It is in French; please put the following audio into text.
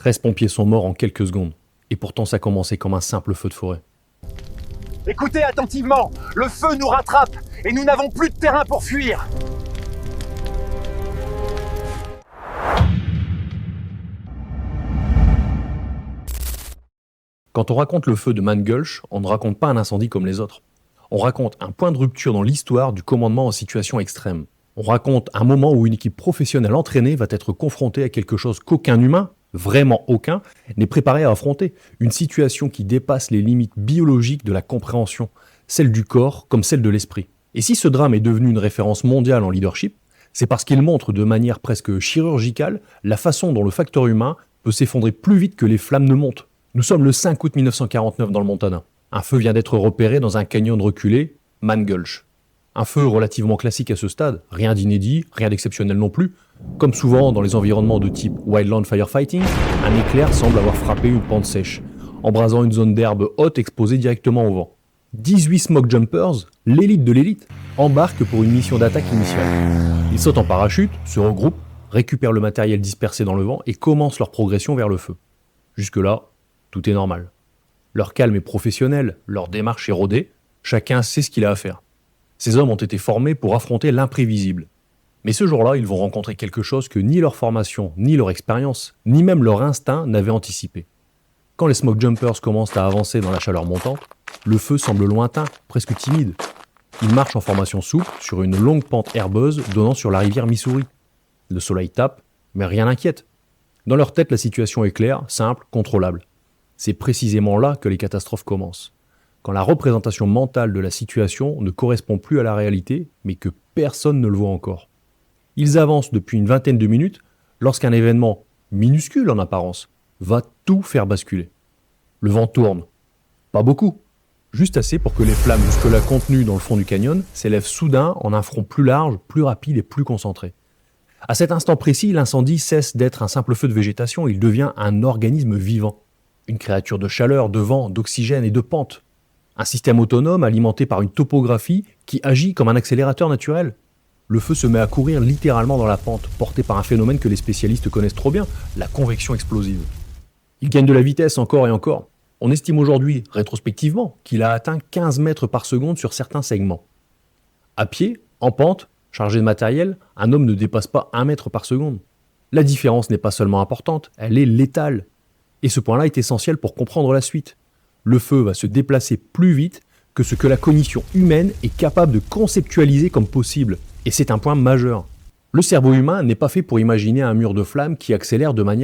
13 pompiers sont morts en quelques secondes. Et pourtant ça commençait comme un simple feu de forêt. Écoutez attentivement, le feu nous rattrape et nous n'avons plus de terrain pour fuir. Quand on raconte le feu de Man Gulch, on ne raconte pas un incendie comme les autres. On raconte un point de rupture dans l'histoire du commandement en situation extrême. On raconte un moment où une équipe professionnelle entraînée va être confrontée à quelque chose qu'aucun humain, vraiment aucun, n'est préparé à affronter. Une situation qui dépasse les limites biologiques de la compréhension, celle du corps comme celle de l'esprit. Et si ce drame est devenu une référence mondiale en leadership, c'est parce qu'il montre de manière presque chirurgicale la façon dont le facteur humain peut s'effondrer plus vite que les flammes ne montent. Nous sommes le 5 août 1949 dans le Montana. Un feu vient d'être repéré dans un canyon reculé, Man Gulch. Un feu relativement classique à ce stade, rien d'inédit, rien d'exceptionnel non plus. Comme souvent dans les environnements de type wildland firefighting, un éclair semble avoir frappé une pente sèche, embrasant une zone d'herbe haute exposée directement au vent. 18 smoke jumpers, l'élite de l'élite, embarquent pour une mission d'attaque initiale. Ils sautent en parachute, se regroupent, récupèrent le matériel dispersé dans le vent et commencent leur progression vers le feu. Jusque-là, tout est normal. Leur calme est professionnel, leur démarche est rodée, chacun sait ce qu'il a à faire. Ces hommes ont été formés pour affronter l'imprévisible. Mais ce jour-là, ils vont rencontrer quelque chose que ni leur formation, ni leur expérience, ni même leur instinct n'avaient anticipé. Quand les smoke jumpers commencent à avancer dans la chaleur montante, le feu semble lointain, presque timide. Ils marchent en formation souple sur une longue pente herbeuse donnant sur la rivière Missouri. Le soleil tape, mais rien n'inquiète. Dans leur tête, la situation est claire, simple, contrôlable. C'est précisément là que les catastrophes commencent. Quand la représentation mentale de la situation ne correspond plus à la réalité, mais que personne ne le voit encore. Ils avancent depuis une vingtaine de minutes lorsqu'un événement, minuscule en apparence, va tout faire basculer. Le vent tourne. Pas beaucoup. Juste assez pour que les flammes jusque-là contenues dans le fond du canyon s'élèvent soudain en un front plus large, plus rapide et plus concentré. À cet instant précis, l'incendie cesse d'être un simple feu de végétation, il devient un organisme vivant. Une créature de chaleur, de vent, d'oxygène et de pente. Un système autonome alimenté par une topographie qui agit comme un accélérateur naturel. Le feu se met à courir littéralement dans la pente, porté par un phénomène que les spécialistes connaissent trop bien, la convection explosive. Il gagne de la vitesse encore et encore. On estime aujourd'hui, rétrospectivement, qu'il a atteint 15 mètres par seconde sur certains segments. À pied, en pente, chargé de matériel, un homme ne dépasse pas 1 mètre par seconde. La différence n'est pas seulement importante, elle est létale. Et ce point-là est essentiel pour comprendre la suite. Le feu va se déplacer plus vite que ce que la cognition humaine est capable de conceptualiser comme possible. Et c'est un point majeur. Le cerveau humain n'est pas fait pour imaginer un mur de flammes qui accélère de manière